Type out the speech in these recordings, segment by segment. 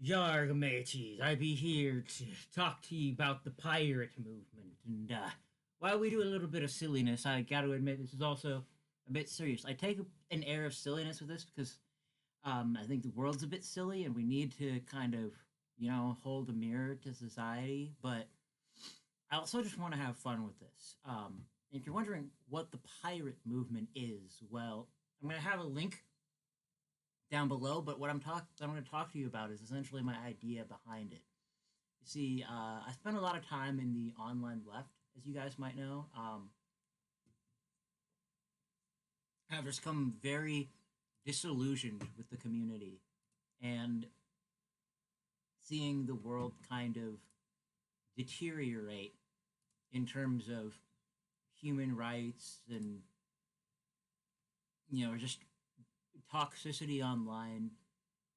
Yarg mateys, I be here to talk to you about the pirate movement. And while we do a little bit of silliness, I got to admit this is also a bit serious. I take an air of silliness with this because I think the world's a bit silly and we need to kind of, hold a mirror to society. But I also just want to have fun with this. If you're wondering what the pirate movement is, well, I'm going to have a link down below. But I'm going to talk to you about is essentially my idea behind it. You see, I spent a lot of time in the online left, as you guys might know. I've just come very disillusioned with the community and seeing the world kind of deteriorate in terms of human rights and just toxicity online.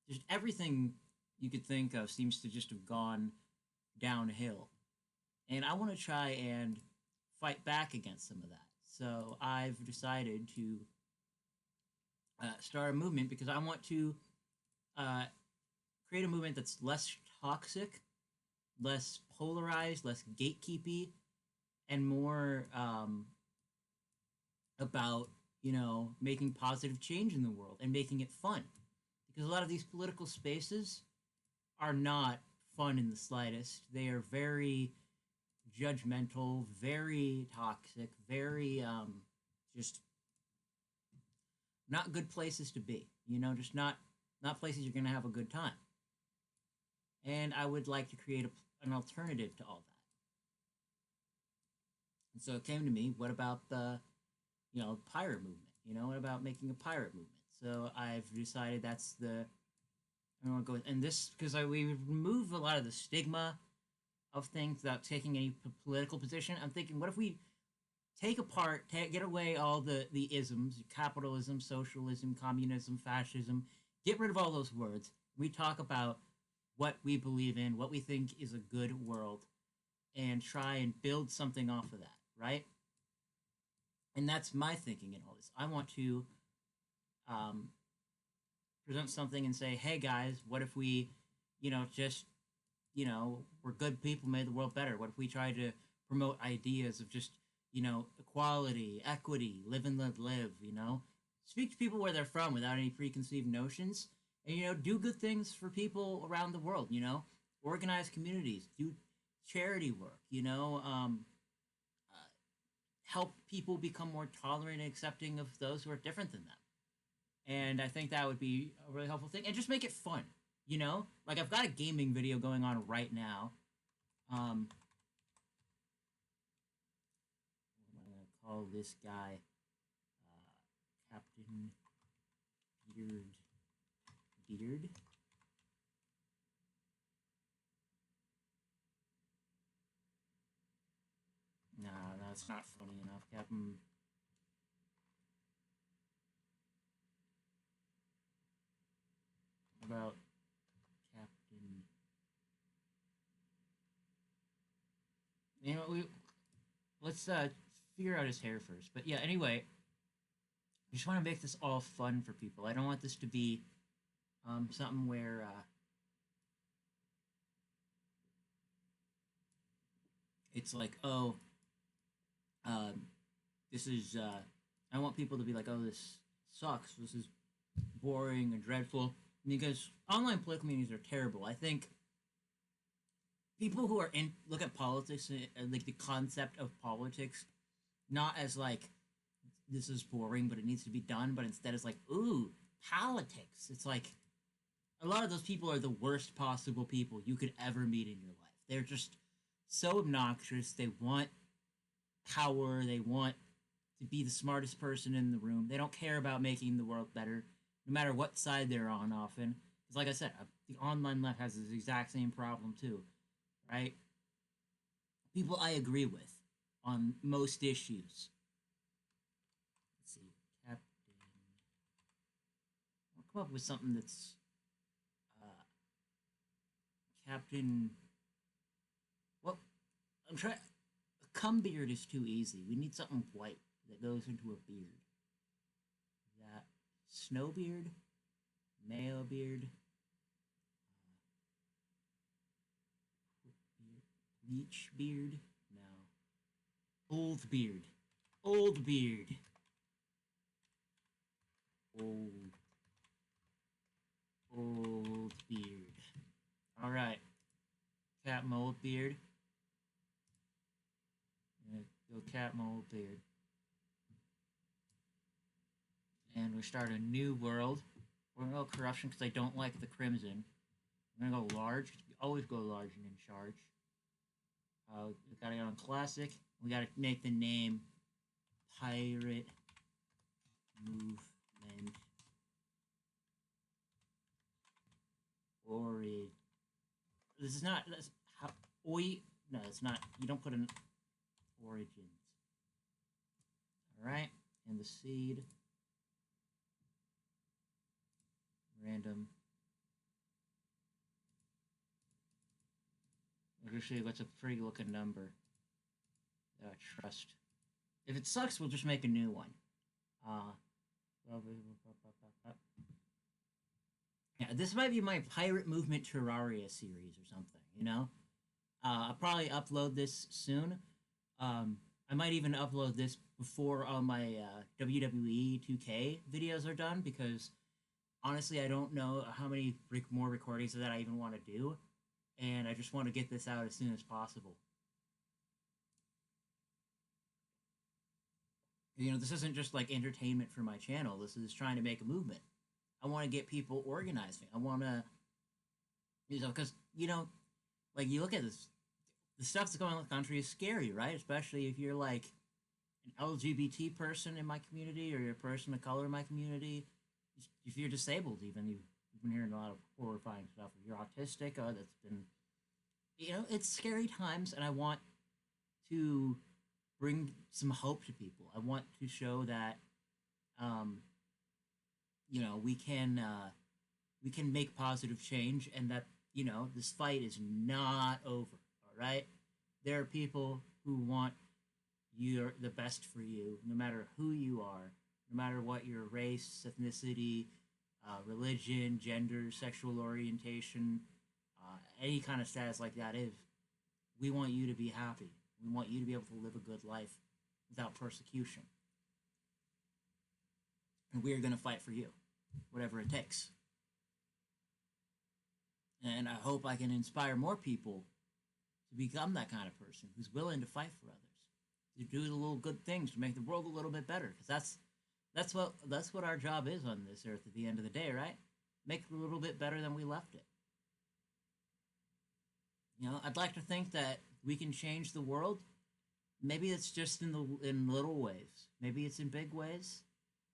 Just everything you could think of seems to just have gone downhill. And I want to try and fight back against some of that. So I've decided to start a movement because I want to uh, create a movement that's less toxic, less polarized, less gatekeepy, and more about making positive change in the world and making it fun. Because a lot of these political spaces are not fun in the slightest. They are very judgmental, very toxic, very just not good places to be. Just not places you're going to have a good time. And I would like to create an alternative to all that. And so it came to me, what about the pirate movement? What about making a pirate movement? So I've decided that's the I want to go and this because we remove a lot of the stigma of things without taking any political position. I'm thinking, what if we get away all the isms, capitalism, socialism, communism, fascism, get rid of all those words. We talk about what we believe in, what we think is a good world, and try and build something off of that, right? And that's my thinking in all this. I want to um, present something and say, hey guys, what if we, just, we're good people, made the world better? What if we try to promote ideas of just, equality, equity, live and let live, Speak to people where they're from without any preconceived notions and, do good things for people around the world, Organize communities, do charity work, help people become more tolerant and accepting of those who are different than them. And I think that would be a really helpful thing. And just make it fun, Like I've got a gaming video going on right now. What am I going to call this guy? Captain Beard. Beard? Nah, that's not funny enough. Captain. About Captain. We let's figure out his hair first. But yeah, anyway, I just want to make this all fun for people. I don't want this to be something where it's like, oh, um, this is. I want people to be like, oh, this sucks. This is boring and dreadful. Because online political communities are terrible. I think people who are in look at politics and like the concept of politics not as like this is boring but it needs to be done, but instead it's like, ooh, politics. It's like a lot of those people are the worst possible people you could ever meet in your life. They're just so obnoxious. They want power. They want to be the smartest person in the room. They don't care about making the world better, no matter what side they're on. Often, because like I said, the online left has this exact same problem too, right? People I agree with on most issues. Let's see, Captain. I'll come up with something that's Captain. Well, I'm trying. A cum beard is too easy. We need something white that goes into a beard. That snowbeard, male beard. Beach beard? No. Old beard. Old beard. Old. Old beard. Alright. Cat mold beard. Go cat mold beard. And we start a new world. We're gonna go corruption because I don't like the crimson. I'm gonna go large. Always go large and in charge. We gotta go on classic. We gotta make the name Pirate Movement Origin. This is not. That's how. Oi. No, it's not. You don't put an origins. All right, and the seed. Random. Actually, what's a pretty looking number? Trust. If it sucks, we'll just make a new one. Yeah, this might be my Pirate Movement Terraria series or something. You know, I'll probably upload this soon. I might even upload this before all my WWE 2K videos are done because honestly, I don't know how many more recordings that I even want to do, and I just want to get this out as soon as possible. You know, this isn't just like entertainment for my channel. This is trying to make a movement. I want to get people organizing. I want to, you know, because, you know, like you look at this, the stuff that's going on in the country is scary, right? Especially if you're like an LGBT person in my community or you're a person of color in my community. If you're disabled, even you've been hearing a lot of horrifying stuff. If you're autistic, that's been, you know, it's scary times, and I want to bring some hope to people. I want to show that, um, you know, we can make positive change, and that, you know, this fight is not over. All right, there are people who want the best for you, no matter who you are, no matter what your race, ethnicity, religion, gender, sexual orientation, any kind of status like that is. We want you to be happy. We want you to be able to live a good life without persecution. And we are going to fight for you, whatever it takes. And I hope I can inspire more people to become that kind of person who's willing to fight for others, to do the little good things to make the world a little bit better. Because that's what our job is on this earth at the end of the day, right? Make it a little bit better than we left it. You know, I'd like to think that we can change the world. Maybe it's just in little ways. Maybe it's in big ways,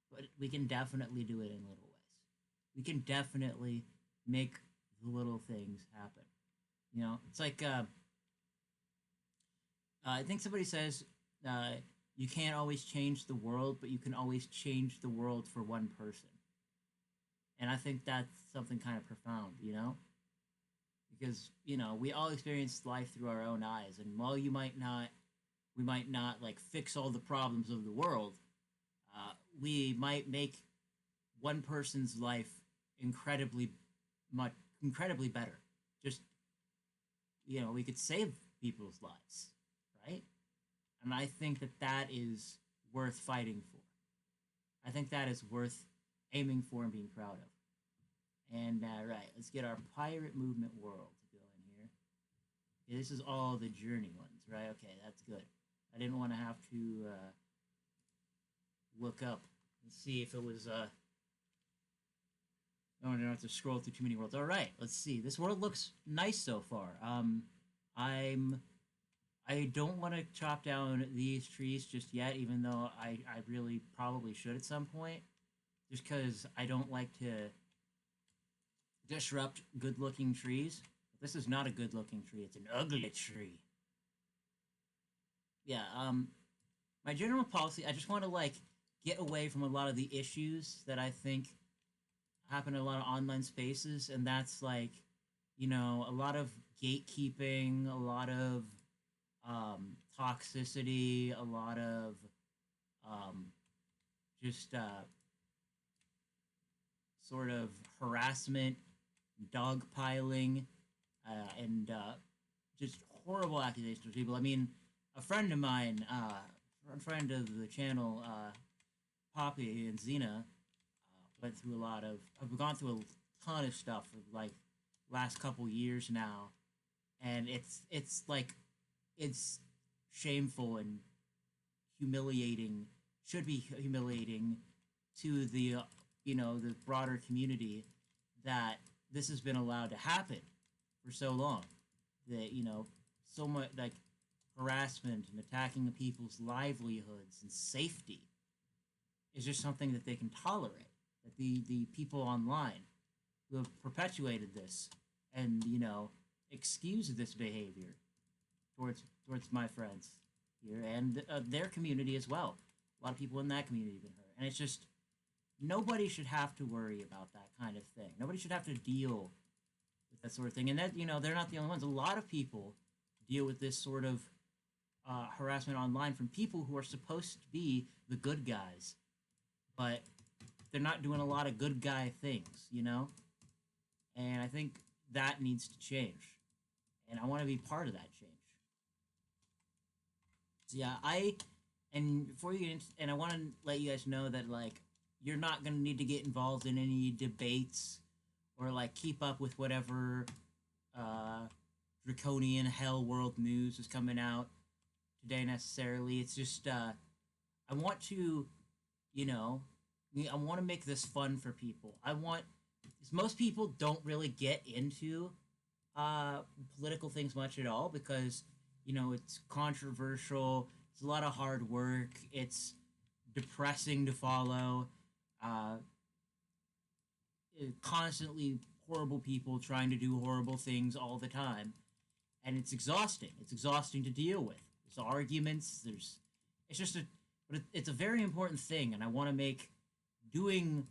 but we can definitely do it in little ways. We can definitely make the little things happen. You know, it's like I think somebody says you can't always change the world, but you can always change the world for one person. And I think that's something kind of profound, you know? Because, you know, we all experience life through our own eyes. And while we might not like fix all the problems of the world, we might make one person's life incredibly incredibly better. Just, you know, we could save people's lives, right? And I think that that is worth fighting for. I think that is worth aiming for and being proud of. And right, let's get our pirate movement world going here. Okay, this is all the journey ones, right? Okay, that's good. I didn't want to have to look up and see if it was. Oh, I don't have to scroll through too many worlds. All right, let's see. This world looks nice so far. I don't want to chop down these trees just yet, even though I really probably should at some point, just because I don't like to disrupt good-looking trees. This is not a good-looking tree. It's an ugly tree. Yeah, my general policy, I just want to, like, get away from a lot of the issues that I think happen in a lot of online spaces, and that's, like, you know, a lot of gatekeeping, a lot of toxicity, a lot of just sort of harassment, dogpiling, and just horrible accusations of people. I mean, a friend of mine, a friend of the channel, Poppy and Xena, went through a lot of. I've gone through a ton of stuff for like last couple years now, and it's like it's shameful and humiliating. Should be humiliating to the the broader community that this has been allowed to happen for so long. That so much like harassment and attacking of people's livelihoods and safety is just something that they can tolerate. That the people online who have perpetuated this and excuse this behavior towards my friends here and their community as well. A lot of people in that community have been hurt, and it's just nobody should have to worry about that kind of thing. Nobody should have to deal with that sort of thing. And that they're not the only ones. A lot of people deal with this sort of harassment online from people who are supposed to be the good guys, but they're not doing a lot of good guy things. And I think that needs to change, and I want to be part of that change. So yeah, and before you get into, and I want to let you guys know that like you're not gonna need to get involved in any debates or like keep up with whatever uh, draconian hell world news is coming out today necessarily. It's just I want to, you know, I want to make this fun for people. I want, because most people don't really get into uh, political things much at all because it's controversial. It's a lot of hard work. It's depressing to follow. Uh, Constantly horrible people trying to do horrible things all the time, and it's exhausting. It's exhausting to deal with. There's arguments. It's just but it's a very important thing, and I want to make doing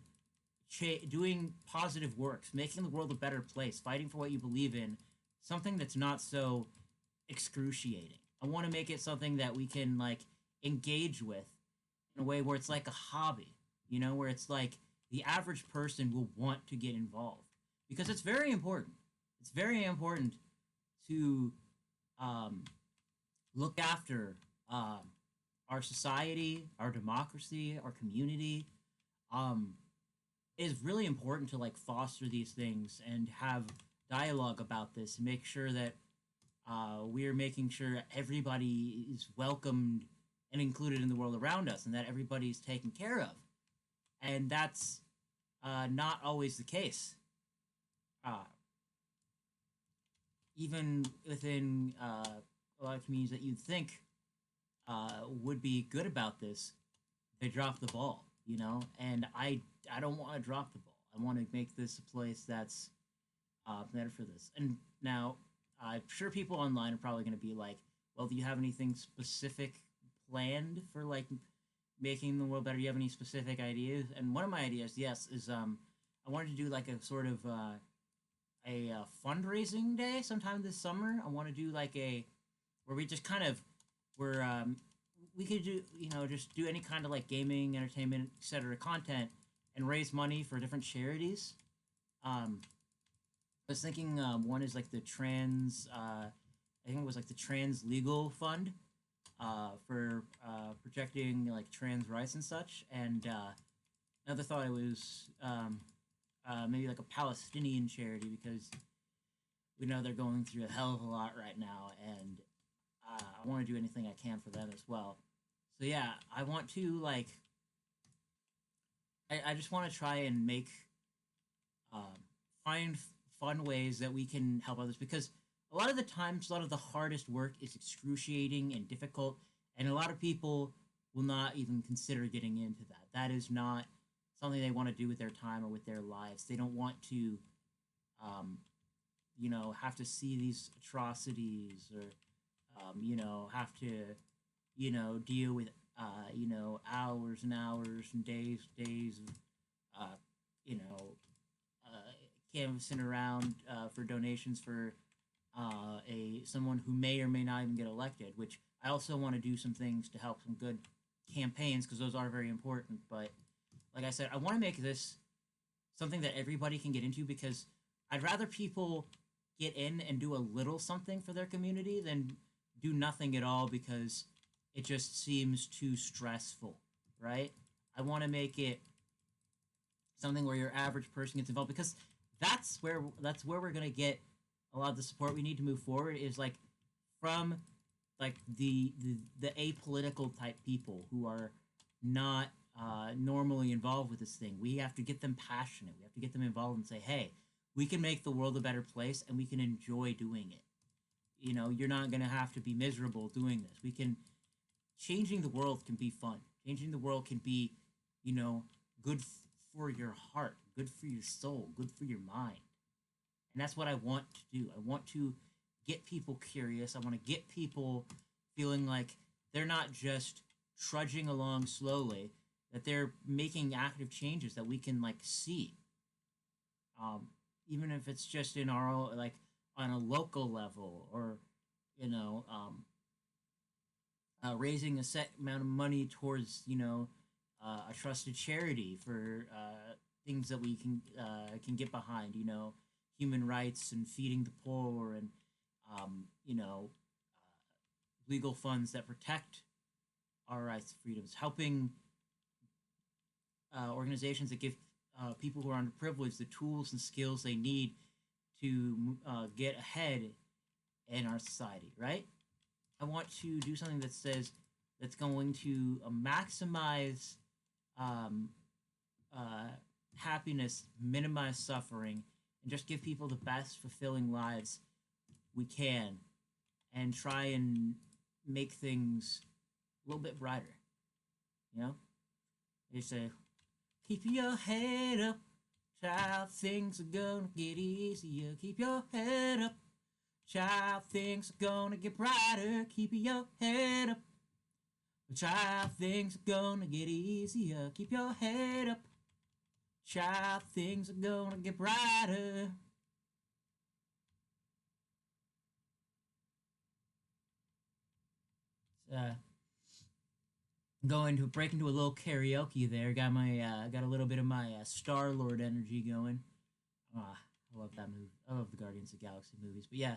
doing positive works, making the world a better place, fighting for what you believe in, something that's not so excruciating. I want to make it something that we can like engage with in a way where it's like a hobby, where it's like the average person will want to get involved because it's very important. It's very important to um, look after our society, our democracy, our community. Um, it is really important to like foster these things and have dialogue about this and make sure that we're making sure everybody is welcomed and included in the world around us and that everybody's taken care of. And that's not always the case. Uh, Even within a lot of communities that you'd think would be good about this, they drop the ball. And I don't want to drop the ball. I want to make this a place that's better for this. And now, I'm sure people online are probably going to be like, "Well, do you have anything specific planned for like making the world better? Do you have any specific ideas?" And one of my ideas, yes, is I wanted to do like a sort of fundraising day sometime this summer. I want to do like a where we just kind of where we could do just do any kind of like gaming, entertainment, etc. content and raise money for different charities. I was thinking one is like the trans. I think it was like the Trans Legal Fund for protecting like trans rights and such. And another thought it was maybe like a Palestinian charity because we know they're going through a hell of a lot right now, and I want to do anything I can for them as well. So yeah, I want to like I just want to try and make find fun ways that we can help others because a lot of the times a lot of the hardest work is excruciating and difficult, and a lot of people will not even consider getting into that. That is not something they want to do with their time or with their lives. They don't want to um, have to see these atrocities or have to deal with hours and hours and days of uh, you know canvassing around for donations for a someone who may or may not even get elected. Which I also want to do some things to help some good campaigns because those are very important. But like I said, I want to make this something that everybody can get into because I'd rather people get in and do a little something for their community than do nothing at all because it just seems too stressful, right? I want to make it something where your average person gets involved because that's where we're gonna get a lot of the support we need to move forward is like from like the apolitical type people who are not normally involved with this thing. We have to get them passionate. We have to get them involved and say, hey, we can make the world a better place and we can enjoy doing it. You know, you're not gonna have to be miserable doing this. We can changing the world can be fun. Changing the world can be, you know, good for your heart, good for your soul, good for your mind. And that's what I want to do. I want to get people curious. I want to get people feeling like they're not just trudging along slowly, that they're making active changes that we can like see. Um, Even if it's just in our own, like on a local level or you know raising a set amount of money towards a trusted charity for things that we can get behind. You know, human rights and feeding the poor and legal funds that protect our rights and freedoms, helping organizations that give people who are underprivileged the tools and skills they need to get ahead in our society, right? I want to do something that says that's going to maximize um, uh, happiness, minimize suffering, and just give people the best fulfilling lives we can, and try and make things a little bit brighter. You know, they say, "Keep your head up, child. Things are gonna get easier. Keep your head up, child. Things are gonna get brighter. Keep your head up, child. Things are gonna get easier. Keep your head up, child. Things are gonna get brighter." Uh, Going to break into a little karaoke there. Got a little bit of my Star Lord energy going. I love that movie. I love the Guardians of the Galaxy movies. But yeah,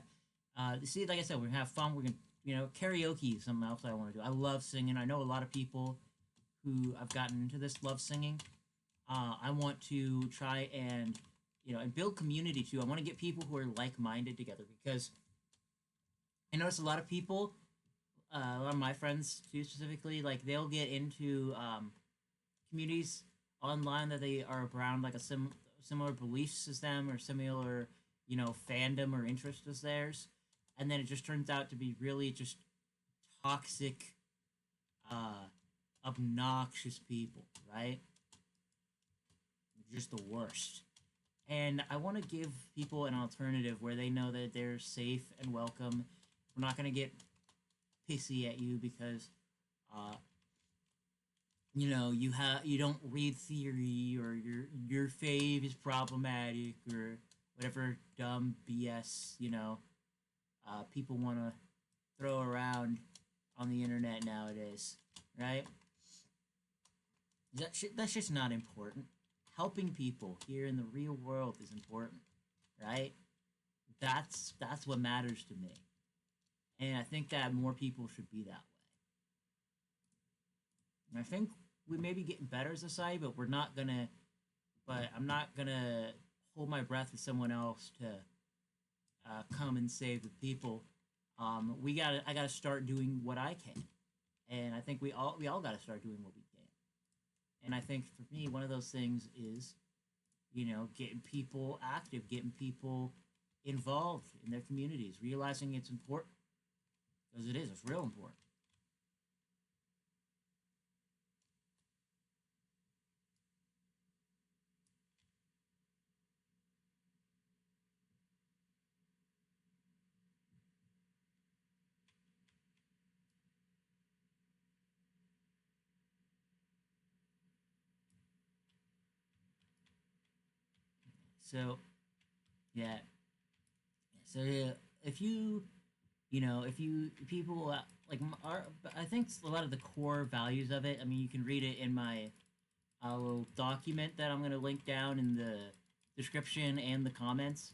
see, like I said, we're gonna have fun. We're gonna, karaoke is something else I want to do. I love singing. I know a lot of people who I've gotten into this love singing. I want to try and and build community too. I want to get people who are like minded together because I notice a lot of people, a lot of my friends too, specifically, like they'll get into communities online that they are around like a similar beliefs as them or similar fandom or interest as theirs, and then it just turns out to be really just toxic, uh, obnoxious people, right? Just the worst. And I want to give people an alternative where they know that they're safe and welcome. We're not going to get pissy at you because uh, you don't read theory or your fave is problematic or whatever dumb BS people want to throw around on the internet nowadays, right? That's just not important. Helping people here in the real world is important, right? That's what matters to me, and I think that more people should be that way. And I think we may be getting better as a society, but we're not gonna. But I'm not gonna hold my breath for someone else to come and save the people. I gotta start doing what I can, and I think we all gotta start doing what we can. And I think for me, one of those things is, getting people active, getting people involved in their communities, realizing it's important because it is. It's real important. So yeah, so yeah, if you if you people like are, I think a lot of the core values of it. I mean, you can read it in my little document that I'm gonna link down in the description and the comments.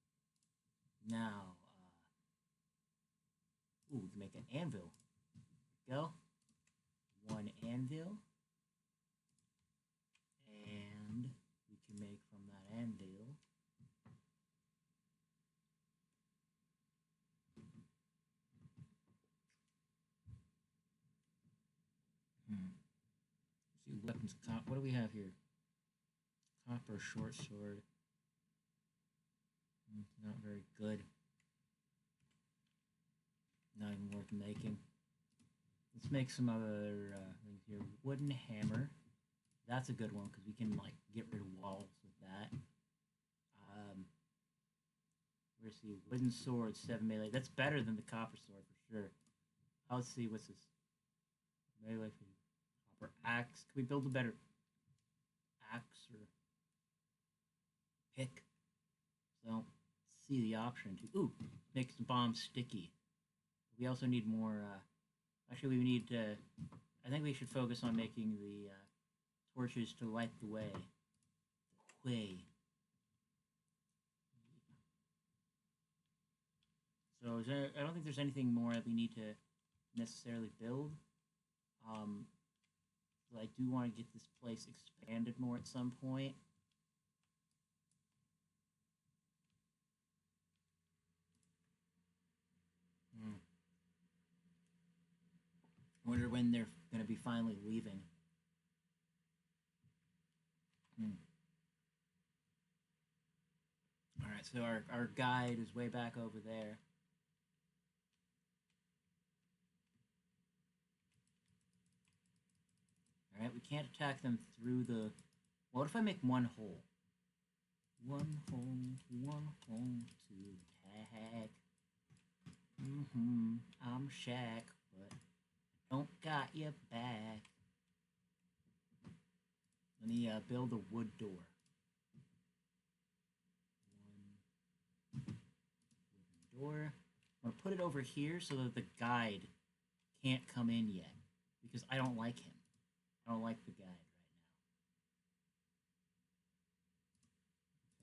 Now, ooh, we can make an anvil. Go. One anvil. And we can make from that anvil. See, weapons. What do we have here? Copper short sword. Not very good. Not even worth making. Let's make some other things here. Wooden hammer. That's a good one because we can like get rid of walls with that. Where's the wooden sword? 7 melee. That's better than the copper sword for sure. Let's see what's this. Melee for copper axe. Can we build a better axe or pick? So see the option to makes the bomb sticky. We also need more. Actually, we need to. I think we should focus on making the torches to light the way. So I don't think there's anything more that we need to necessarily build. But I do want to get this place expanded more at some point. Wonder when they're going to be finally leaving. Alright, so our guide is way back over there. Alright, we can't attack them through the... What if I make one hole? One hole to attack. I'm Shaq, but I don't got your back. Let me build a wood door. One wooden door. I'm going to put it over here so that the guide can't come in yet. Because I don't like him. I don't like the guide right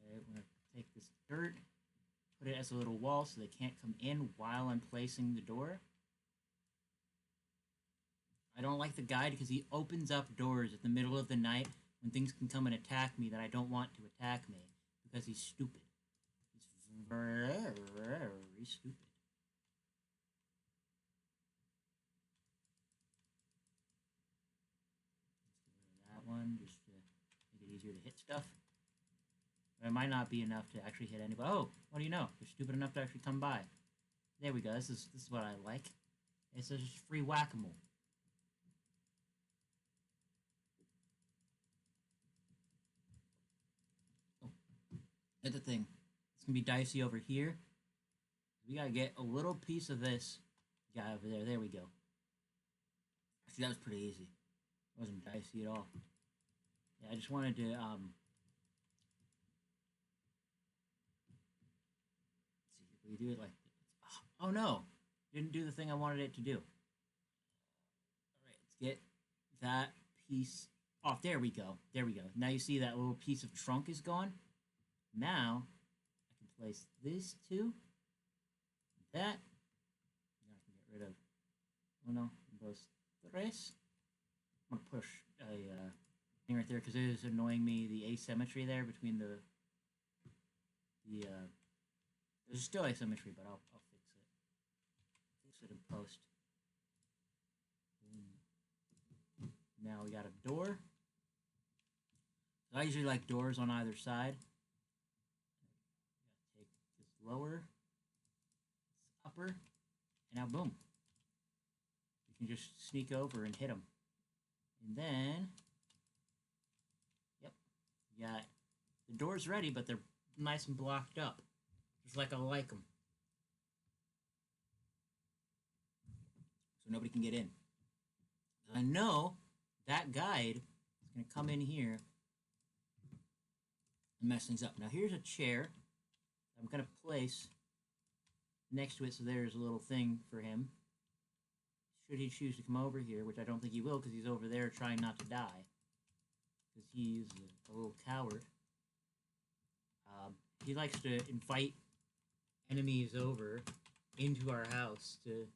now. Okay, I'm going to take this dirt, put it as a little wall so they can't come in while I'm placing the door. I don't like the guide because he opens up doors at the middle of the night when things can come and attack me that I don't want to attack me because he's stupid. He's very stupid. One just to make it easier to hit stuff. But it might not be enough to actually hit anybody. Oh, what do you know? They're stupid enough to actually come by. There we go. This is what I like. It's just free whack-a-mole. Oh, that's the thing. It's gonna be dicey over here. We gotta get a little piece of this guy over there. There we go. See, that was pretty easy. It wasn't dicey at all. Yeah, I just wanted to, let's see, if we do it like this. Oh no! Didn't do the thing I wanted it to do. Alright, let's get that piece off. There we go. There we go. Now you see that little piece of trunk is gone. Now, I can place this too. That. Now I can get rid of, uno, dos, tres. I'm gonna push a, thing right there because it is annoying me, the asymmetry there between the there's still asymmetry, but I'll fix it in post. Now we got a door. So I usually like doors on either side. Take this lower, this upper, and now boom. You can just sneak over and hit them. And then got the door's ready, but they're nice and blocked up, just like I like them, so nobody can get in. I know that guide is going to come in here and mess things up. Now here's a chair I'm going to place next to it, so there's a little thing for him. Should he choose to come over here, which I don't think he will because he's over there trying not to die. Because he's a little coward. He likes to invite enemies over into our house to,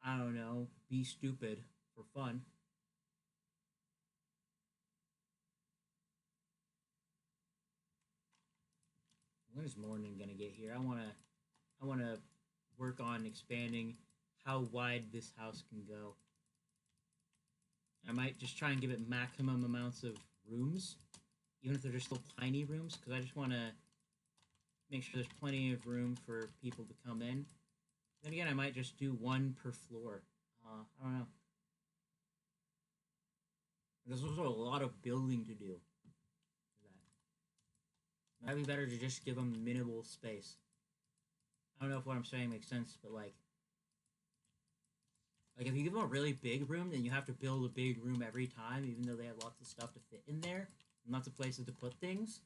I don't know, be stupid for fun. When is morning gonna get here? I wanna work on expanding how wide this house can go. I might just try and give it maximum amounts of rooms, even if they're just little tiny rooms, because I just want to make sure there's plenty of room for people to come in. Then again, I might just do one per floor. I don't know. There's also a lot of building to do for that. Might be better to just give them minimal space. I don't know if what I'm saying makes sense, but like if you give them a really big room, then you have to build a big room every time, even though they have lots of stuff to fit in there and lots of places to put things.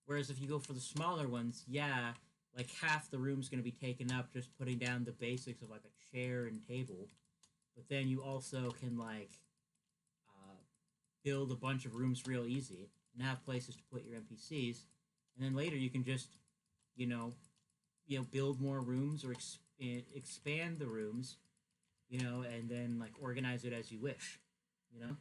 Whereas if you go for the smaller ones, yeah, like half the room's going to be taken up just putting down the basics of like a chair and table. But then you also can build a bunch of rooms real easy and have places to put your NPCs. And then later you can just, you know, build more rooms or expand the rooms, and then like organize it as you wish, you know.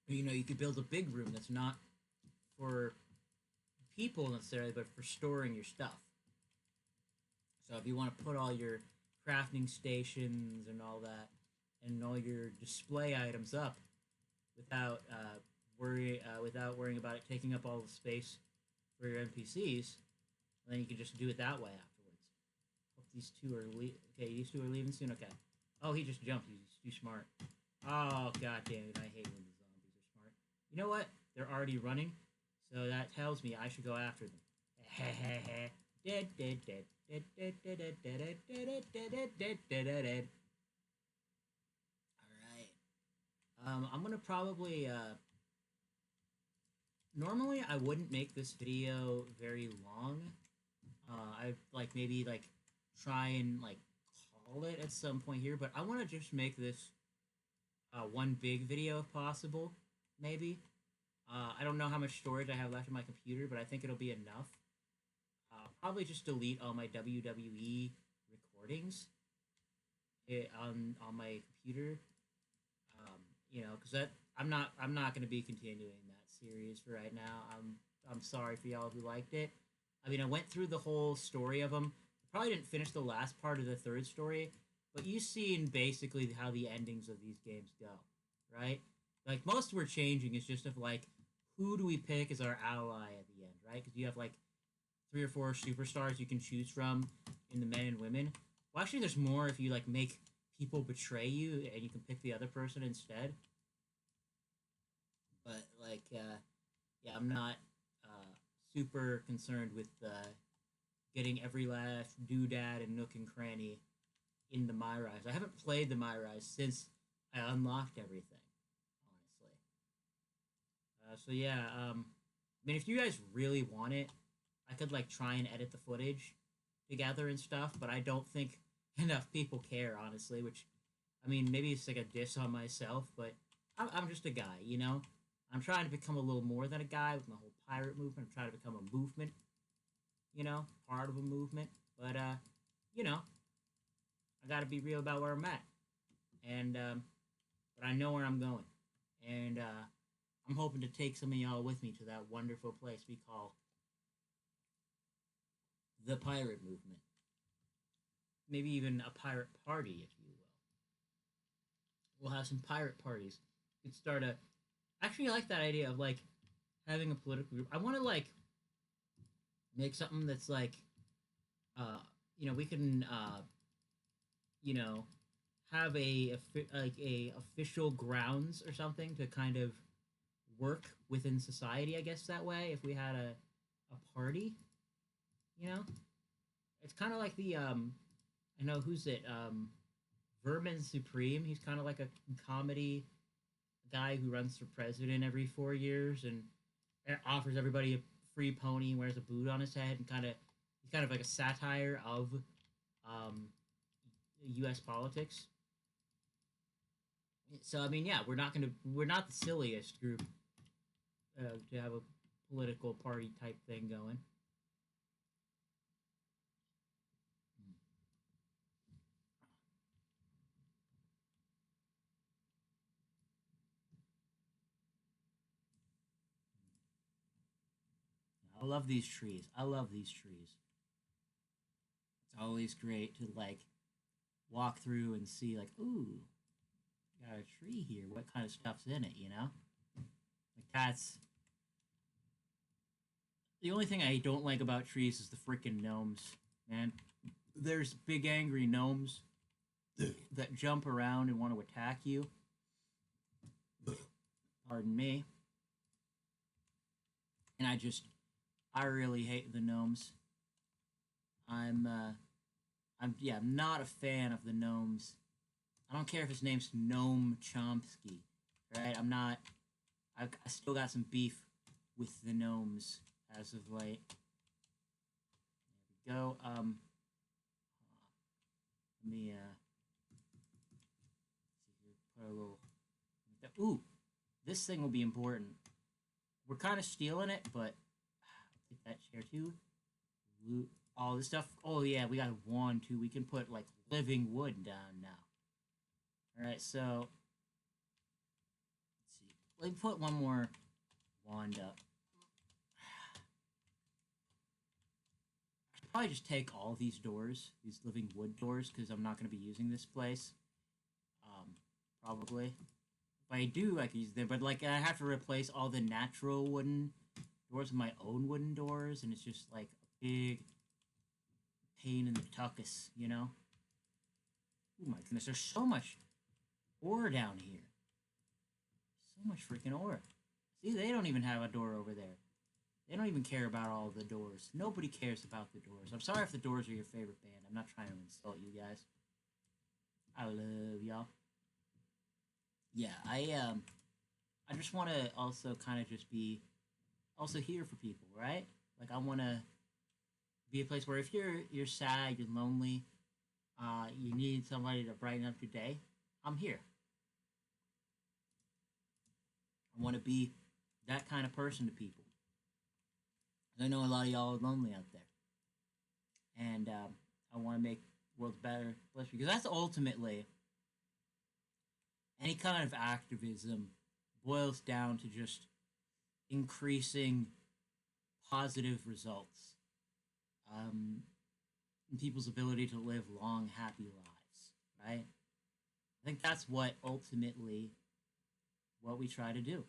You could build a big room that's not for people necessarily, but for storing your stuff. So if you want to put all your crafting stations and all that, and all your display items up without without worrying about it taking up all the space for your NPCs, then you can just do it that way afterwards. Hope these two are okay. These two are leaving soon. Okay. Oh, he just jumped. He's too smart. Oh, god damn it! I hate when the zombies are smart. You know what? They're already running, so that tells me I should go after them. Dead, dead, dead, dead, dead, dead, dead, dead, dead, dead, dead, dead, dead, dead. All right. I'm gonna probably. Normally, I wouldn't make this video very long. I maybe try and call it at some point here, but I want to just make this one big video if possible. Maybe. I don't know how much storage I have left in my computer, but I think it'll be enough. Probably just delete all my WWE recordings on my computer. Because that I'm not going to be continuing that series for right now. I'm sorry for y'all who liked it. I mean, I went through the whole story of them. Probably didn't finish the last part of the third story, but you've seen basically how the endings of these games go, right? Like most we're changing is just of who do we pick as our ally at the end, right? Because you have 3 or 4 superstars you can choose from in the men and women. Well, actually, there's more if you make people betray you and you can pick the other person instead. But yeah, I'm not super concerned with getting every last doodad and nook and cranny in the My Rise. I haven't played the My Rise since I unlocked everything, honestly. So yeah, I mean, if you guys really want it, I could try and edit the footage together and stuff, but I don't think enough people care, honestly. Which, I mean, maybe it's a diss on myself, but I'm just a guy, you know. I'm trying to become a little more than a guy with my whole pirate movement. I'm trying to become a movement, part of a movement. But I got to be real about where I'm at, and but I know where I'm going, and I'm hoping to take some of y'all with me to that wonderful place we call the pirate movement. Maybe even a pirate party, if you will. We'll have some pirate parties. We could start a. Actually, I like that idea of having a political group. I want to make something that's we can have a official grounds or something to kind of work within society. I guess that way, if we had a party, it's kind of like the I know who's it Vermin Supreme. He's kind of like a comedy guy who runs for president every 4 years and offers everybody a free pony and wears a boot on his head and he's kind of like a satire of U.S. politics. So I mean, yeah, we're not the silliest group to have a political party type thing going. I love these trees. I love these trees. It's always great to like walk through and see like, ooh, got a tree here. What kind of stuff's in it? You know, like that's the only thing I don't like about trees is the freaking gnomes, man. There's big angry gnomes that jump around and want to attack you. Pardon me. And I really hate the gnomes. I'm I'm not a fan of the gnomes. I don't care if his name's Gnome Chomsky, right? I still got some beef with the gnomes as of late. There we go. Let me see here. Put a little. Ooh, this thing will be important. We're kind of stealing it, but I'll take that chair too. Loot all this stuff. Oh yeah, we got a wand too. We can put like living wood down now. All right, so let's see. Let me put one more wand up. I should probably just take all these doors, these living wood doors, because I'm not going to be using this place. Probably. If I do, I can use them, but like I have to replace all the natural wooden doors with my own wooden doors, and it's just like a big pain in the tuckus, you know? Oh my goodness, there's so much ore down here. So much freaking ore. See, they don't even have a door over there. They don't even care about all the doors. Nobody cares about the doors. I'm sorry if the doors are your favorite band. I'm not trying to insult you guys. I love y'all. Yeah, I just want to also kind of just be also here for people, right? Like I want to be a place where if you're sad, you're lonely, you need somebody to brighten up your day, I'm here. I want to be that kind of person to people. I know a lot of y'all are lonely out there, and I want to make the world a better place because that's ultimately any kind of activism boils down to just increasing positive results, in people's ability to live long, happy lives. Right? I think that's what ultimately what we try to do.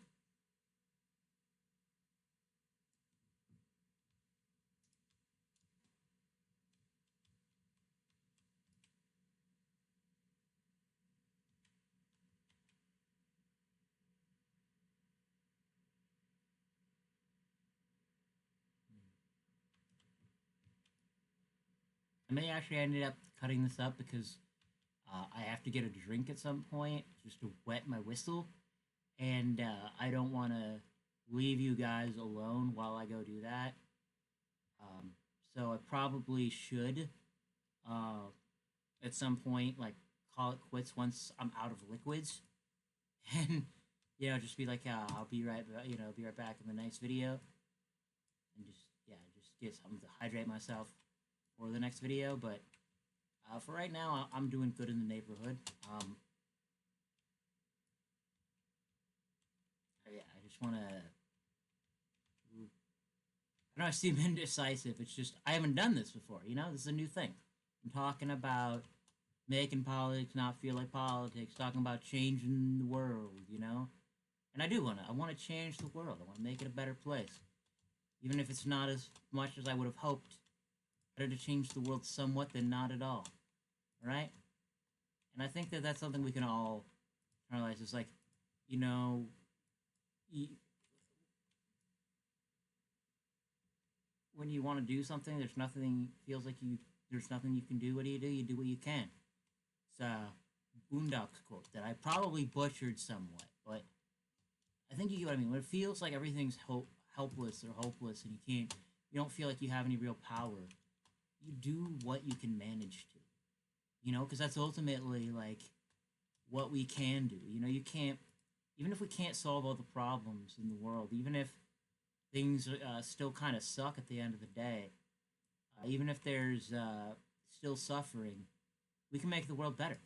I may actually ended up cutting this up because I have to get a drink at some point just to wet my whistle, and I don't want to leave you guys alone while I go do that. Um, so I probably should uh, at some point like call it quits once I'm out of liquids, and just be like, I'll be right, be right back in the next video, and just just get something to hydrate myself for the next video. But for right now, I'm doing good in the neighborhood. Yeah, I just want to. I know I seem indecisive. It's just I haven't done this before. This is a new thing. I'm talking about making politics not feel like politics. Talking about changing the world. And I do want to. I want to change the world. I want to make it a better place, even if it's not as much as I would have hoped. Better to change the world somewhat than not at all. All right? And I think that that's something we can all realize. It's like, you know, when you want to do something, there's nothing you can do. What do? You do what you can. It's a Boondocks quote that I probably butchered somewhat, but I think you get what I mean. When it feels like everything's helpless or hopeless and you don't feel like you have any real power, you do what you can manage to. Because that's ultimately like what we can do. You can't even if we can't solve all the problems in the world, even if things still kind of suck at the end of the day, even if there's still suffering, we can make the world better.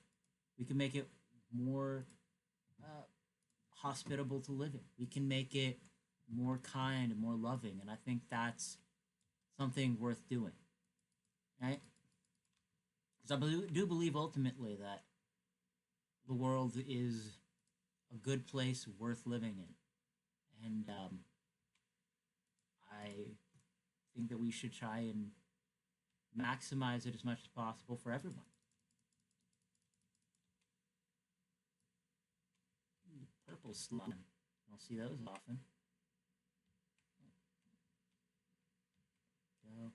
We can make it more uh, hospitable to live in. We can make it more kind and more loving, and I think that's something worth doing, right? Because do believe ultimately that the world is a good place worth living in, and I think that we should try and maximize it as much as possible for everyone. Purple slime. I don't see those often. Go.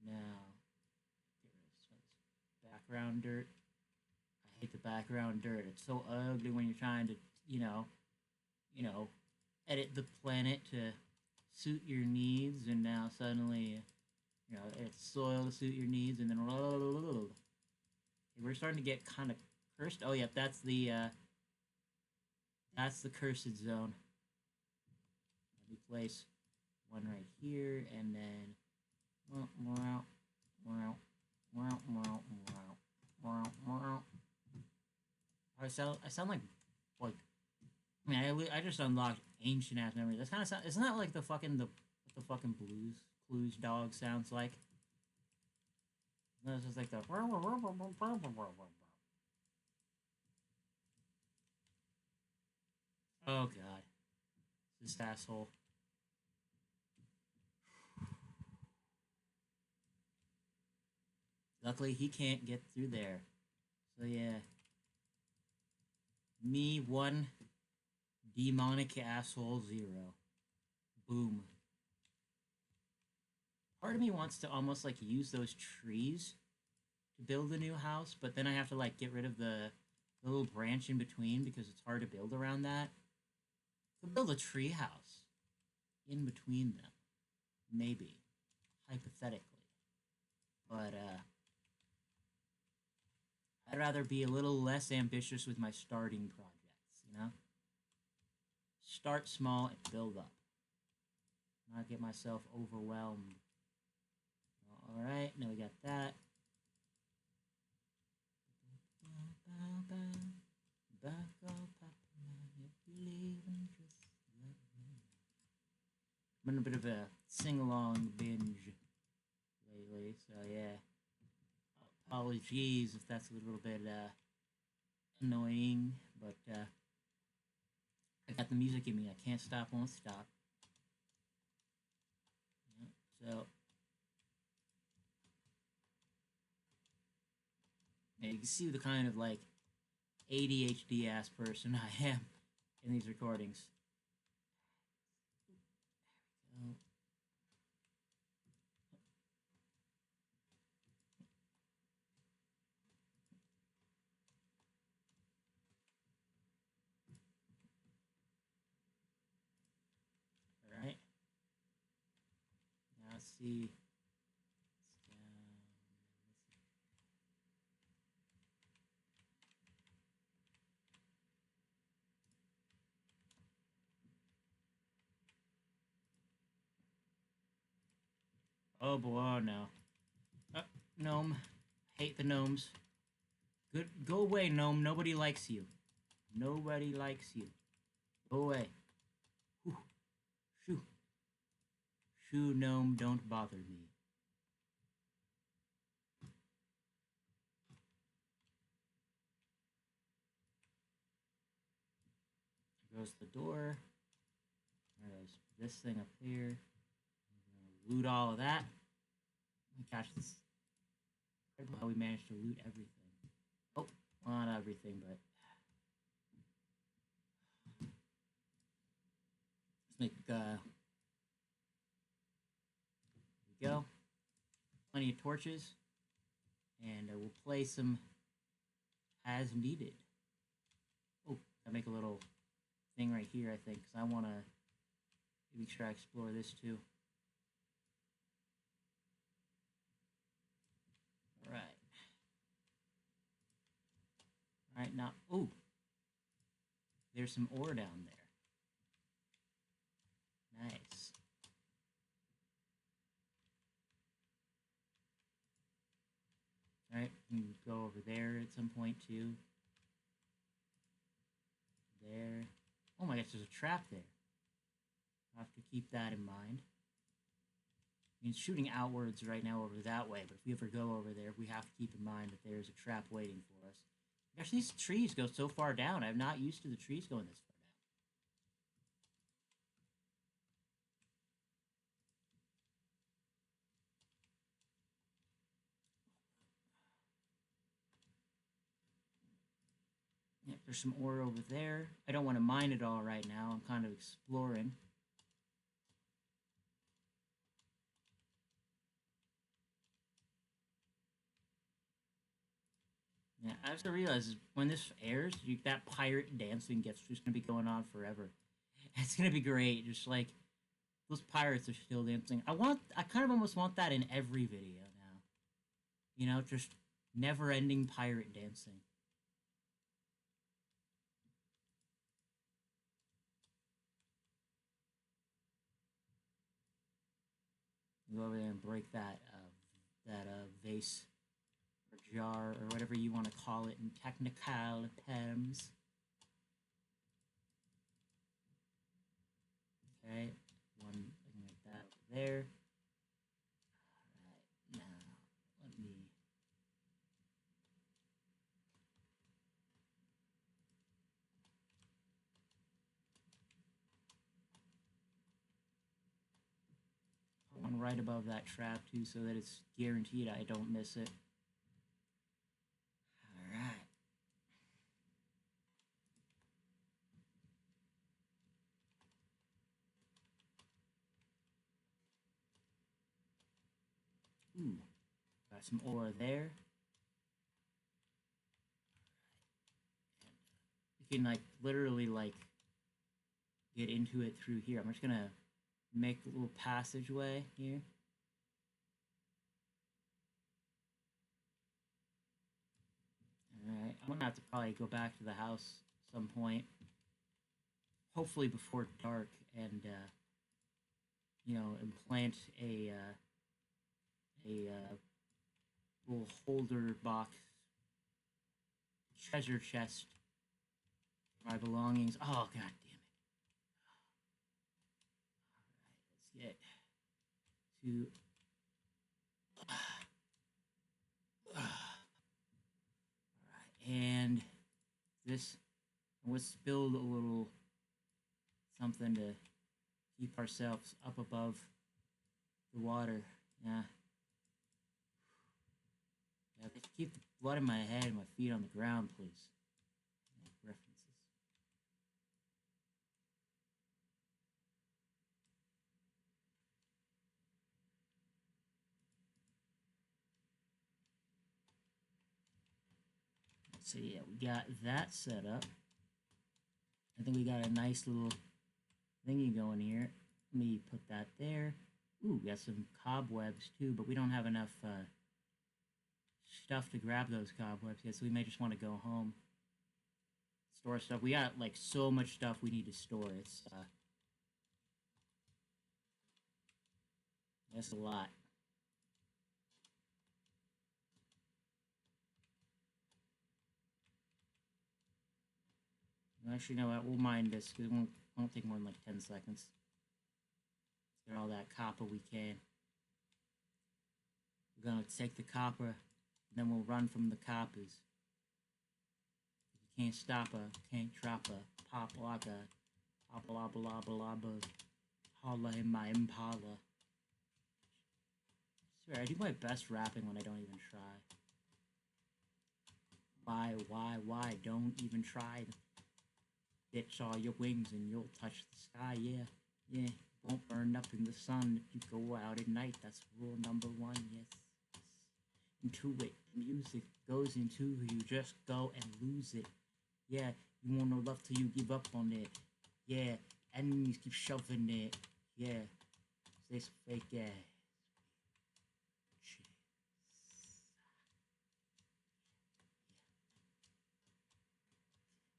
Now, get rid of some of this background dirt. I hate the background dirt. It's so ugly when you're trying to, you know, edit the planet to suit your needs, and now suddenly, it's soil to suit your needs, and then we're starting to get kind of cursed. Oh, yeah, that's the cursed zone. Let me place one right here, and then I sound like I mean I just unlocked ancient ass memories. That's kind of sound. Isn't that like the fucking blues clues dog sounds like? That's just like the. Oh god, this asshole. Luckily, he can't get through there. So yeah, me one, demonic asshole zero. Boom. Part of me wants to almost like use those trees to build a new house, but then I have to like get rid of the little branch in between because it's hard to build around that. Could build a tree house in between them, maybe, hypothetically. But I'd rather be a little less ambitious with my starting projects, you know? Start small and build up. Not get myself overwhelmed. Alright, now we got that. I'm in a bit of a sing-along binge lately, so yeah. Apologies if that's a little bit annoying, but I got the music in me. I can't stop, won't stop. Yeah, so yeah, you can see the kind of like ADHD ass person I am in these recordings. All right. Now let's see. Oh boy, oh no. Gnome. Hate the gnomes. Good, go away, gnome. Nobody likes you. Nobody likes you. Go away. Whew. Shoo. Shoo, gnome, don't bother me. There goes the door. There's this thing up here. Loot all of that. Oh my gosh, this incredible how we managed to loot everything. Oh, well, not everything, but let's make there we go. Plenty of torches, and we'll place them as needed. Oh, I make a little thing right here, I think, because I want to make sure I explore this too. Alright. Alright, now, ooh. there's some ore down there. Nice. Alright, we can go over there at some point too. There. Oh my gosh, there's a trap there. I'll have to keep that in mind. I mean, it's shooting outwards right now over that way, but if we ever go over there, we have to keep in mind that there's a trap waiting for us. Gosh, these trees go so far down. I'm not used to the trees going this far down. Yep, there's some ore over there. I don't want to mine it all right now. I'm kind of exploring. Yeah, I have to realize when this airs, that pirate dancing gets just gonna be going on forever. It's gonna be great. Just like those pirates are still dancing. I kind of almost want that in every video now. You know, just never-ending pirate dancing. Go over there and break that vase or jar or whatever you want to call it in technical terms. Okay, one thing like that over there. Alright, now let me put one right above that trap too so that it's guaranteed I don't miss it. Alright. Ooh, got some ore there. You can like literally like get into it through here. I'm just gonna make a little passageway here. Alright, I'm gonna have to probably go back to the house at some point. Hopefully before dark and you know, implant a little holder box treasure chest for my belongings. Oh god damn it. Alright, let's get to Alright, and this, let's build a little something to keep ourselves up above the water. Yeah. Yeah, let's keep the blood in my head and my feet on the ground, please. Yeah, references. So yeah, we got that set up. I think we got a nice little thingy going here. Let me put that there. Ooh, we got some cobwebs too, but we don't have enough stuff to grab those cobwebs yet, so we may just want to go home. Store stuff. We got like so much stuff we need to store. It's that's a lot. Actually, you know what? We'll mine this because it won't take more than like 10 seconds. Let's get all that copper we can. We're gonna take the copper, and then we'll run from the coppers. You can't stop her, can't drop her. Pop like a hoppa lobba lobba lobba. Holla in my impala. I swear, I do my best rapping when I don't even try. Why? Don't even try. Ditch all your wings and you'll touch the sky, yeah. Won't burn up in the sun if you go out at night. That's rule number 1, yes. Into it, music goes into you, just go and lose it. Yeah, you want no love till you give up on it. Yeah, enemies keep shoving it. Yeah, stay so fake, yeah.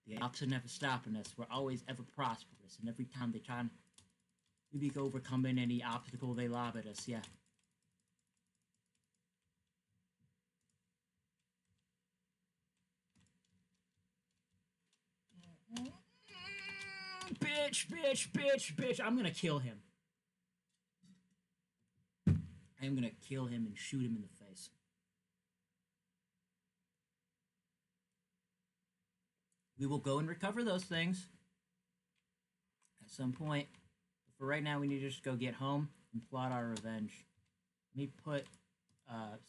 The Alps are never stopping us. We're always ever prosperous, and every time they try to be overcoming any obstacle they lob at us, yeah. Bitch, bitch, bitch, bitch. I'm gonna kill him. I'm gonna kill him and shoot him in the face. We will go and recover those things at some point. But for right now, we need to just go get home and plot our revenge. Let me put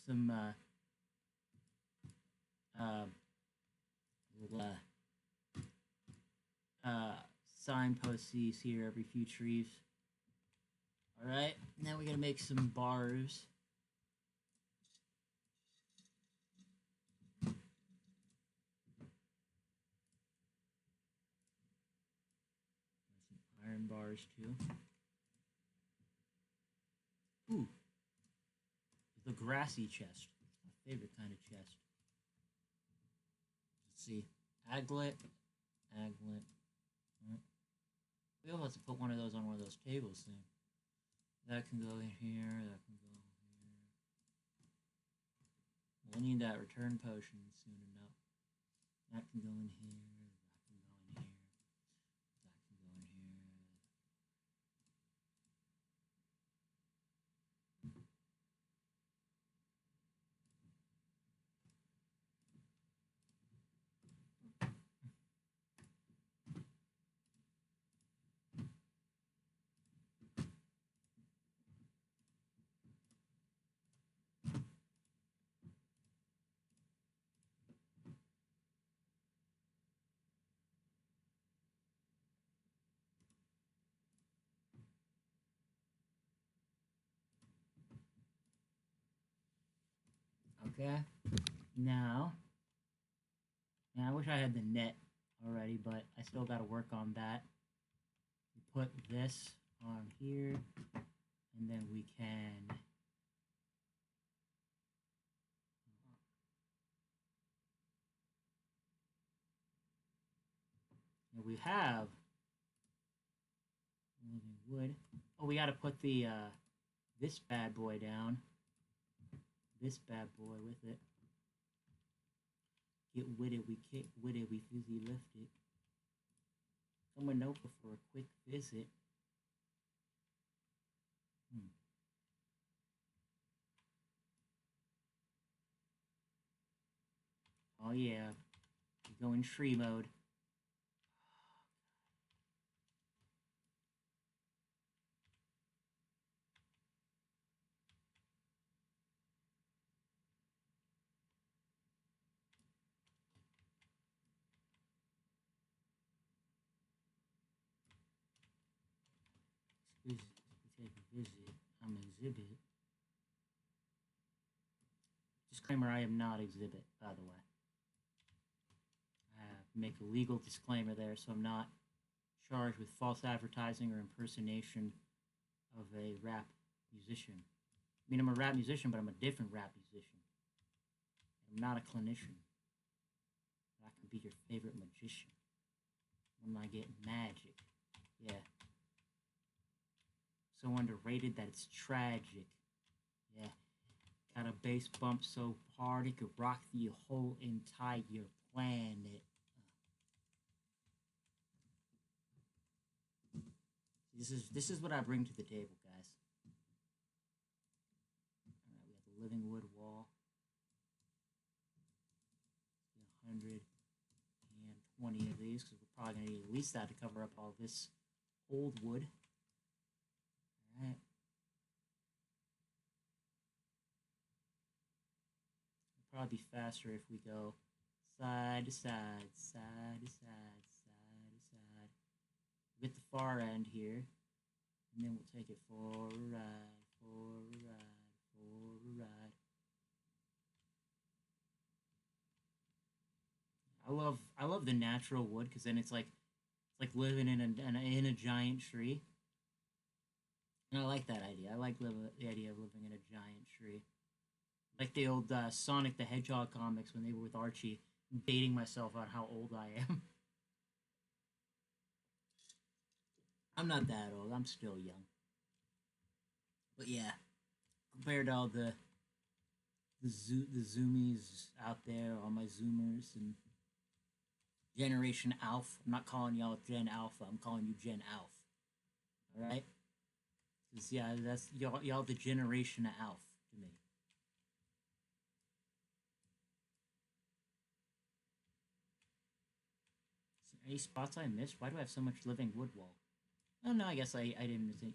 some little, signposts here every few trees. Alright, now we gotta make some bars. Some iron bars too. Ooh. The grassy chest. My favorite kind of chest. Let's see. Aglet. Aglet. We'll have to put one of those on one of those tables soon. That can go in here. That can go in here. We'll need that return potion soon enough. That can go in here. That can go in here. That can go in here. Okay. Now, I wish I had the net already, but I still got to work on that. We put this on here, and then we can. We have living wood. Oh, we got to put the this bad boy down. This bad boy with it. Get with it, we kick with it, we fizzy lift it. Someone over for a quick visit. Oh yeah, we go in tree mode. Visit. We take a visit. I'm exhibit. Disclaimer, I am not exhibit, by the way. I have to make a legal disclaimer there, so I'm not charged with false advertising or impersonation of a rap musician. I mean, I'm a rap musician, but I'm a different rap musician. I'm not a clinician. I can be your favorite magician. When I get magic. Yeah. So underrated that it's tragic. Yeah. Got a bass bump so hard it could rock the whole entire planet. This is what I bring to the table, guys. Alright, we have the living wood wall. 120 of these, because we're probably going to need at least that to cover up all this old wood. Alright. It'll probably be faster if we go side to side, side to side, side to side. We'll get the far end here, and then we'll take it for a ride, for a ride, for a ride. I love the natural wood, because then it's like living in a giant tree. And I like that idea. I like the idea of living in a giant tree. Like the old Sonic the Hedgehog comics when they were with Archie, dating myself on how old I am. I'm not that old. I'm still young. But yeah, compared to all the zoomies out there, all my zoomers and Generation Alpha. I'm not calling y'all Gen Alpha. I'm calling you Gen Alpha. All right? Cause yeah, that's y'all the Generation Alpha to me. Is there any spots I missed? Why do I have so much living wood wall? Oh no, I guess I didn't think.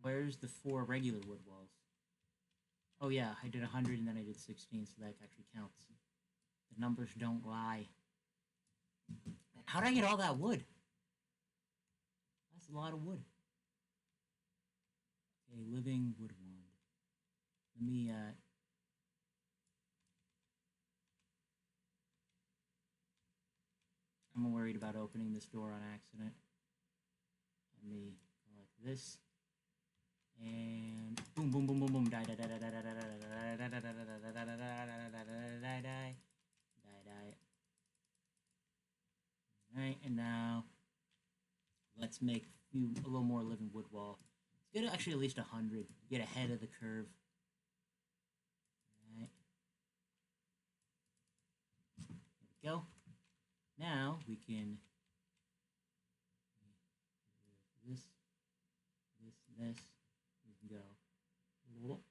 Where's the 4 regular wood walls? Oh yeah, I did 100 and then I did 16, so that actually counts. The numbers don't lie. How did I get all that wood? That's a lot of wood. Okay, living wood wand. Let me I'm worried about opening this door on accident. Let me go like this. And boom boom boom boom boom die die die die die die die die die die die. Alright, and now let's make a little more living wood wall. Let's get actually at least 100. Get ahead of the curve. Alright. There we go. Now we can this. We can go. Whoop.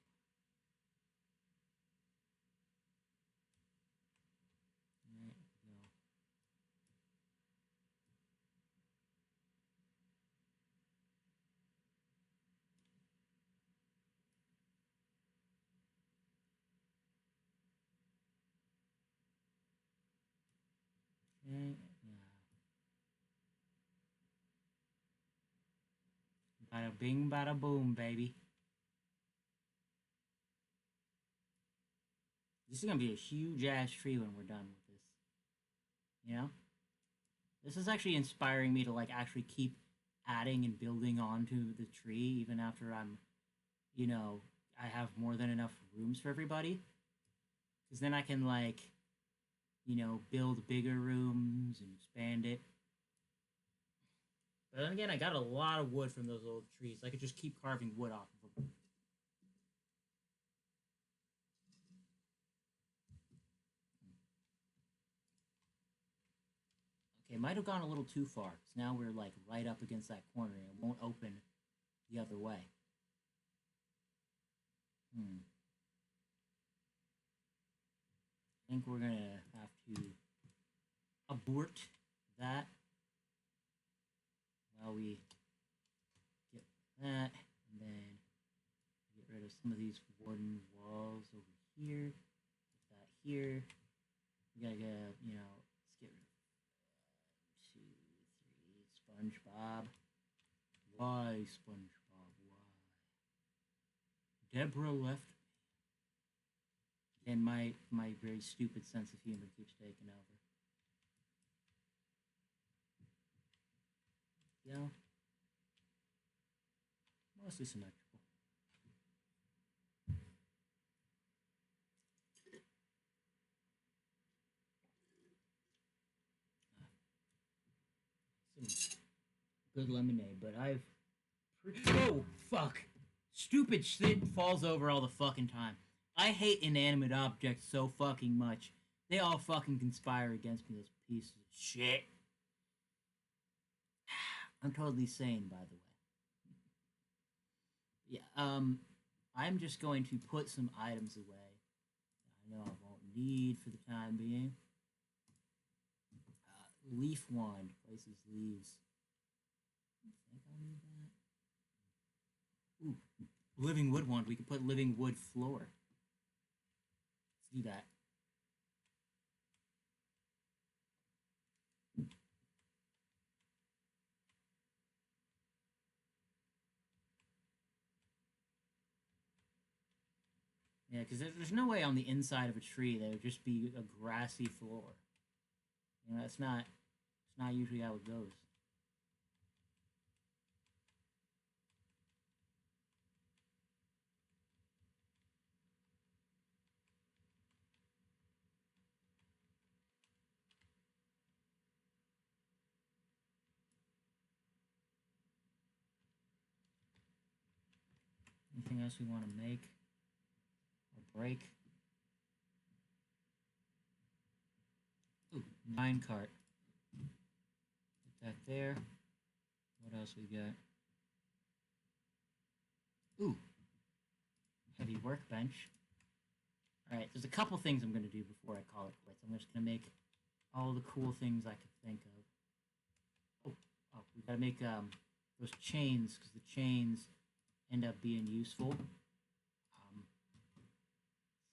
Alright, go. Okay, bada bing, bada boom, baby. This is gonna be a huge ass tree when we're done with this. You know? This is actually inspiring me to like actually keep adding and building onto the tree even after I'm, you know, I have more than enough rooms for everybody. Because then I can like, you know, build bigger rooms and expand it. But then again, I got a lot of wood from those old trees. I could just keep carving wood off of them. Okay, might have gone a little too far. Because now we're like right up against that corner and it won't open the other way. I think we're gonna have to abort that while we get that, and then get rid of some of these wooden walls over here. Put that here. We gotta get, you know, let's get rid of 1, 2, 3. SpongeBob. Why, SpongeBob? Why? Deborah left me. And my very stupid sense of humor keeps taking over. Yeah. Mostly symmetrical. Some good lemonade, but I've... Oh, fuck! Stupid shit falls over all the fucking time. I hate inanimate objects so fucking much. They all fucking conspire against me, those pieces of shit. I'm totally sane, by the way. Yeah, I'm just going to put some items away I know I won't need for the time being. Leaf wand places leaves. I think I'll need that. Ooh, living wood wand. We can put living wood floor. Let's do that. Yeah, because there's no way on the inside of a tree there would just be a grassy floor. You know, it's not usually how it goes. Anything else we want to make or break? Ooh, minecart. Put that there. What else we got? Ooh, heavy workbench. Alright, there's a couple things I'm going to do before I call it quits. I'm just going to make all the cool things I could think of. Oh, we got to make those chains, because the chains end up being useful.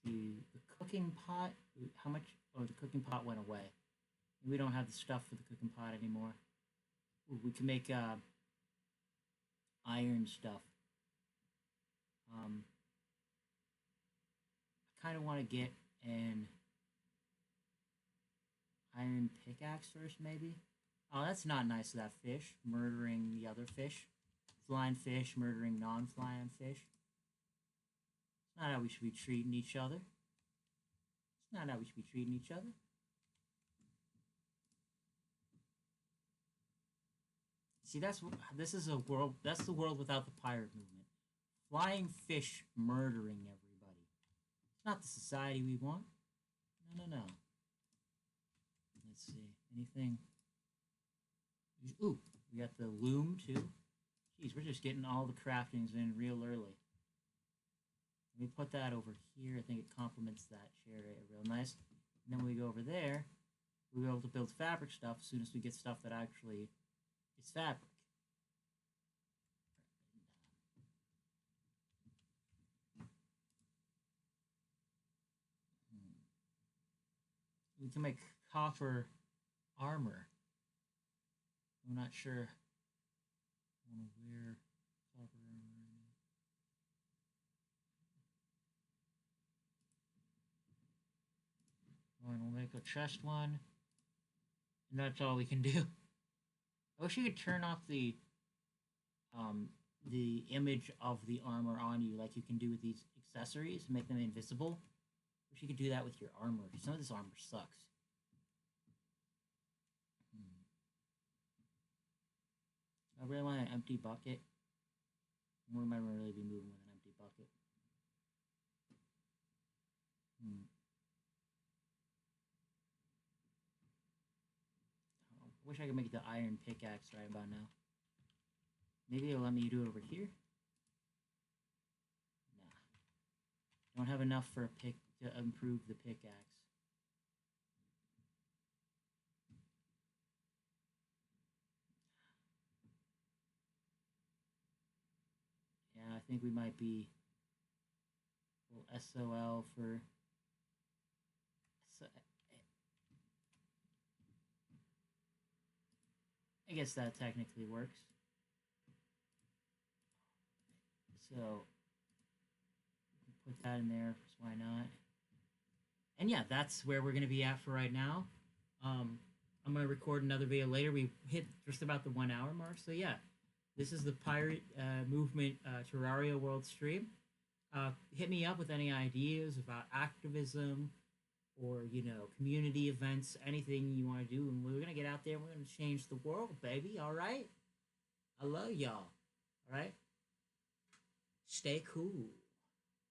See, the cooking pot, how much? Oh, the cooking pot went away. We don't have the stuff for the cooking pot anymore. Ooh, we can make iron stuff. I kind of want to get an iron pickaxe first, maybe. Oh, that's not nice of that fish, murdering the other fish. Flying fish murdering non-flying fish. It's not how we should be treating each other. It's not how we should be treating each other. See, this is a world. That's the world without the pirate movement. Flying fish murdering everybody. It's not the society we want. No, no, no. Let's see. Anything? Ooh, we got the loom too. Jeez, we're just getting all the craftings in real early. Let me put that over here. I think it complements that chair area real nice. And then when we go over there, we'll be able to build fabric stuff as soon as we get stuff that actually is fabric. We can make copper armor. I'm not sure. I want to wear copper armor. We'll make a chest one. And that's all we can do. I wish you could turn off the image of the armor on you like you can do with these accessories and make them invisible. I wish you could do that with your armor. Some of this armor sucks. I really want an empty bucket. Where am I really be moving with an empty bucket? I wish I could make the iron pickaxe right about now. Maybe it'll let me do it over here. Nah. Don't have enough for a pick to improve the pickaxe. Yeah, I think we might be a little SOL for... I guess that technically works. So, put that in there, because why not? And yeah, that's where we're going to be at for right now. I'm going to record another video later. We hit just about the 1 hour mark. So yeah, this is the Pirate Movement Terraria World stream. Hit me up with any ideas about activism or, you know, community events, anything you want to do. And we're going to get out there and we're going to change the world, baby. All right? I love y'all. All right? Stay cool.